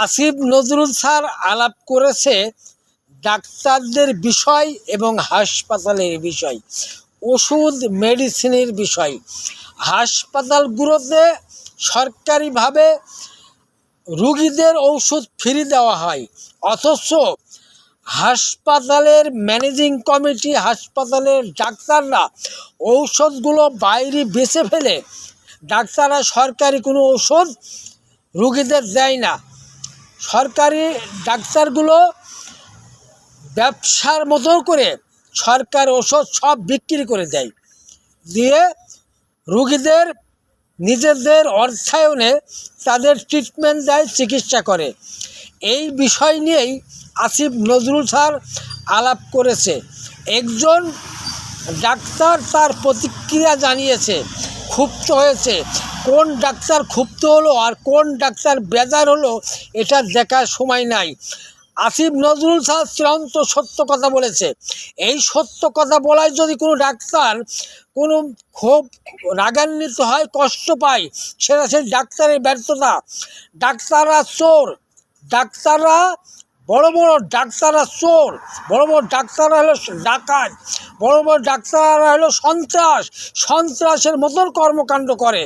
Asif Nazrul sir আলাপ করেছে ডাক্তারদের বিষয় এবং হাসপাতালের বিষয়, ওষুধ মেডিসিনের বিষয়। হাসপাতালগুলোতে সরকারিভাবে রুগীদের ঔষধ ফ্রি দেওয়া হয়, অথচ হাসপাতালের ম্যানেজিং কমিটি, হাসপাতালের ডাক্তাররা ঔষধগুলো বাইরে বেছে ফেলে ডাক্তাররা সরকারি কোনো ওষুধ রুগীদের দেয় না। সরকারি ডাক্তারগুলো ব্যবসার মতো করে সরকার ওষুধ সব বিক্রি করে দেয়, দিয়ে রুগীদের নিজেদের অর্থায়নে তাদের ট্রিটমেন্ট দেয়, চিকিৎসা করে। এই বিষয় নিয়েই আসিফ নজরুল স্যার আলাপ করেছে। একজন ডাক্তার তার প্রতিক্রিয়া জানিয়েছে, ক্ষুব্ধ হয়েছে। কোন ডাক্তার ক্ষুব্ধ হলো আর কোন ডাক্তার বেজার হলো এটা দেখার সময় নাই। আসিফ নজরুল স্যার চূড়ান্ত সত্য কথা বলেছে। এই সত্য কথা বলায় যদি কোনো ডাক্তার কোনো খুব রাগান্বিত হয়, কষ্ট পায়, সেটা সেই ডাক্তারের ব্যর্থতা। ডাক্তাররা চোর, ডাক্তাররা বড় বড় ডাক্তাররা চোর, বড় বড় ডাক্তাররা হলো ডাকাত, বড় বড় ডাক্তাররা হলো সন্ত্রাসের মতন কর্মকাণ্ড করে।